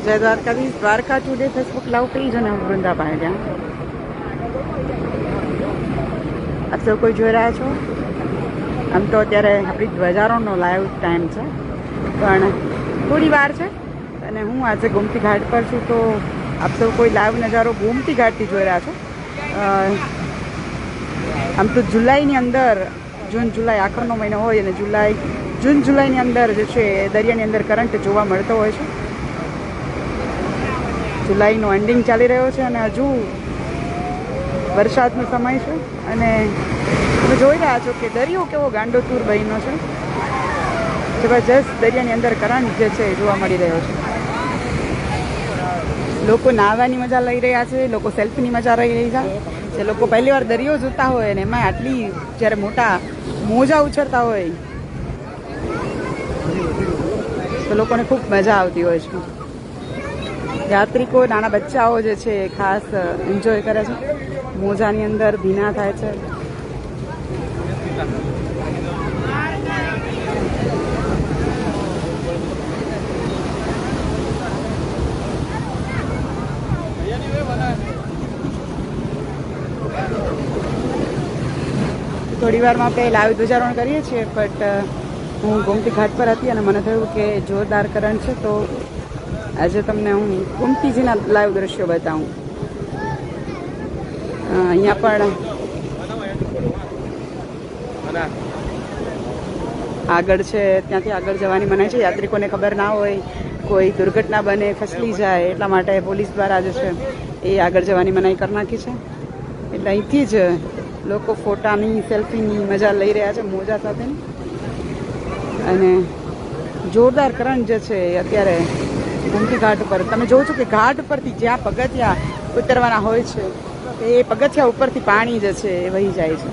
જય Dwarkadhish. Dwarka today Facebook live page અને વૃંદા પાસે ત્યાં આપ સૌ કોઈ જોઈ રહ્યા છો. આમ તો અત્યારે આપણી ધ્વજારોહણનો લાઈવ ટાઈમ છે, પણ થોડી વાર છે અને હું આજે ગોમતી ઘાટ પર છું. તો આપ સૌ કોઈ લાઈવ નજારો ગોમતી ઘાટથી જોઈ રહ્યા છો. આમ તો જુલાઈની અંદર જૂન જુલાઈ આખરનો મહિનો હોય અને જૂન જુલાઈની અંદર જે છે દરિયાની અંદર કરંટ જોવા મળતો હોય છે. જુલાઈનો એન્ડિંગ ચાલી રહ્યો છે અને હજુ વરસાદનો સમય છે અને તમે જોઈ રહ્યા છો કે દરિયો કેવો ગાંડોતુર બહેનો છે. જબરજસ્ત દરિયાની અંદર કરંટ જે છે જોવા મળી રહ્યો છે. લોકો નાહવાની મજા લઈ રહ્યા છે, લોકો સેલ્ફીની મજા લઈ રહ્યા છે. લોકો પહેલી વાર દરિયો જોતા હોય અને એમાં આટલી જ્યારે મોટા મોજા ઉછળતા હોય તો લોકોને ખૂબ મજા આવતી હોય છે. યાત્રિકો નાના બચ્ચાઓ જે છે ખાસ એન્જોય કરે છે, મોજાની અંદર ભીના થાય છે. થોડી વારમાં આપણે લાઈવ ધ્વજારોહણ કરીએ છીએ, બટ હું ગોમતી ઘાટ પર હતી અને મને થયું કે જોરદાર કરંટ છે, તો આજે તમને હું ગોમતીજીના લાઈવ દ્રશ્યો બતાવું. અહીંયા પણ આગળ છે, ત્યાંથી આગળ જવાની મનાઈ છે. યાત્રિકોને ખબર ના હોય, કોઈ દુર્ઘટના બને, ફસલી જાય, એટલા માટે પોલીસ દ્વારા જે છે એ આગળ જવાની મનાઈ કરી નાખી છે. એટલે અહીંથી જ લોકો ફોટાની સેલ્ફીની મજા લઈ રહ્યા છે મોજા સાથેની. અને જોરદાર કરંટ જે છે અત્યારે ગોમતી ઘાટ ઉપર તમે જોવો છો કે ઘાટ ઉપરથી જ્યાં પગથિયા ઉતરવાના હોય છે એ પગથિયા ઉપરથી પાણી જે છે એ વહી જાય છે.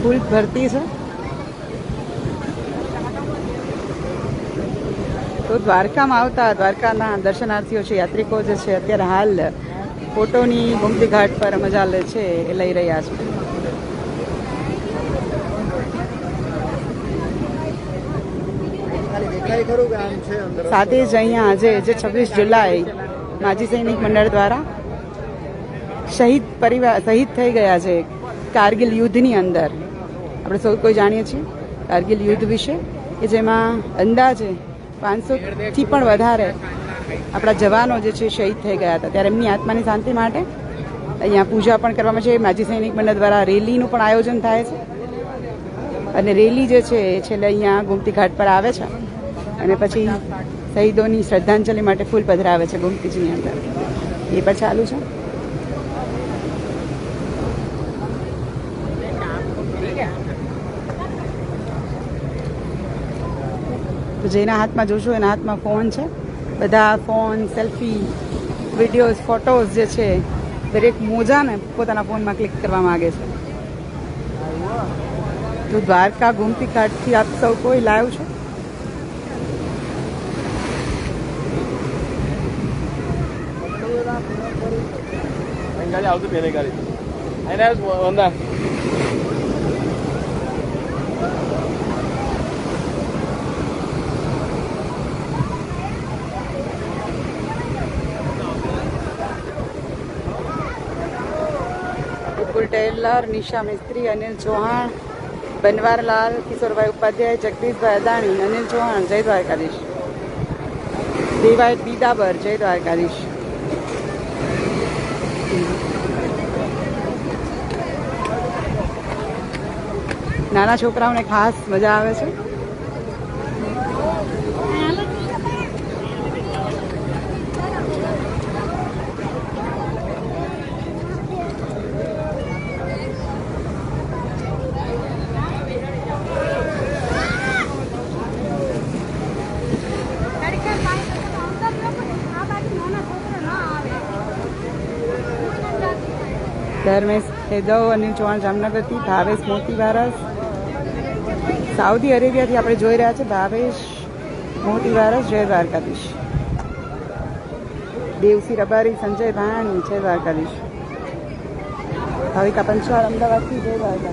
ફૂલ ભરતી છે. તો દ્વારકામાં આવતા દ્વારકાના દર્શનાર્થીઓ છે, યાત્રિકો જે છે અત્યારે હાલ ફોટોની ગોમતી ઘાટ પર મજા લે છે એ લઈ રહ્યા છે. સાથે જ અહીંયા આજે જે 26 જુલાઈ માજી સૈનિક મંડળ દ્વારા શહીદ થઈ ગયા છે કારગિલ યુદ્ધની અંદર. આપણે સૌ કોઈ જાણીએ છીએ કારગિલ યુદ્ધ વિશે, કે જેમાં અંદાજે 500થી પણ વધારે આપણા જવાનો જે છે શહીદ થઈ ગયા હતા. ત્યારે એમની આત્માની શાંતિ માટે અહીંયા પૂજા પણ કરવામાં છે. માજી સૈનિક મંડળ દ્વારા રેલીનું પણ આયોજન થાય છે અને રેલી જે છે એ છેલ્લે અહીંયા ગોમતી ઘાટ પર આવે છે અને પછી શહીદોની શ્રદ્ધાંજલિ માટે ફૂલ પધરાવે છે ગોમતીજીની અંદર. એ પણ ચાલુ છે. તો જેના હાથમાં જોશો એના હાથમાં ફોન છે. બધા ફોન, સેલ્ફી, વિડીયોઝ, ફોટોઝ જે છે દરેક મોજાને પોતાના ફોનમાં ક્લિક કરવા માગે છે. તો દ્વારકા ગોમતી ઘાટથી આપ સૌ કોઈ લાઈવ છો. ટેલર, નિશા મિસ્ત્રી, અનિલ ચૌહાણ, બનવારલાલ, કિશોરભાઈ ઉપાધ્યાય, જગદીશભાઈ અદાણી, અનિલ ચૌહાણ, જય દ્વારકાધીશ. દેવાયત બીદાબર, જય દ્વારકાધીશ. નાના છોકરાઓને ખાસ મજા આવે છે. ધર્મેશ યાદવ, અનિલ ચૌહાણ જામનગરથી, ભાવેશ મોતીવારસ સાઉદી અરેબિયાથી આપણે જોઈ રહ્યા છે. ભાવેશ મોતીવારસ, જય દ્વારકાધીશ. દેવસી રબારી, સંજય ભાણી, જય દ્વારકાધીશ. ભાવિકા પંચવાળ અમદાવાદથી જય દ્વારકા.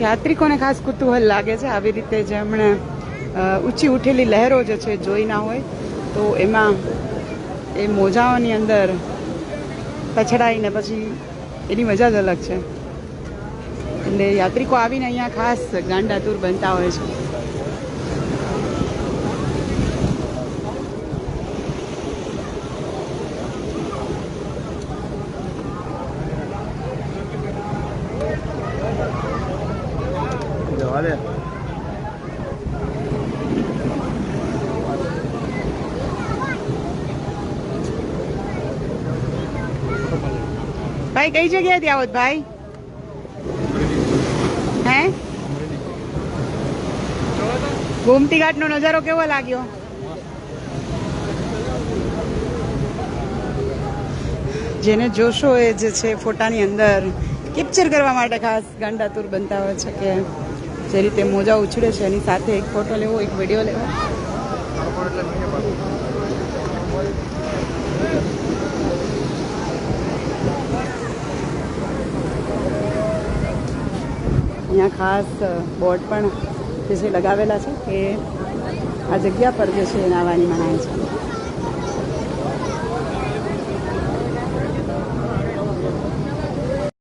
યાત્રિકોને ખાસ કુતૂહલ લાગે છે આવી રીતે જેમણે ઊંચી ઉઠેલી લહેરો જે છે જોઈ ના હોય તો એમાં એ મોજાઓની અંદર પછડાઈને પછી એની મજા જ અલગ છે. એટલે યાત્રિકો આવીને અહીંયા ખાસ ગાંડાતુર બનતા હોય છે. ભાઈ કઈ જગ્યાએથી આવો ભાઈ? હે ગોમતી ઘાટનો નજારો કેવો લાગ્યો? જેને જોશો એ જે છે ફોટાની અંદર કેપ્ચર કરવા માટે ખાસ ગાંડાતુર બનતા હોય છે કે જે રીતે મોજા ઉછળે છે એની સાથે એક ફોટો લેવો, એક વિડીયો લેવો. અહીંયા ખાસ બોર્ડ પણ જે છે લગાવેલા છે કે આ જગ્યા પર જે છે નાહવાની મનાઈ છે.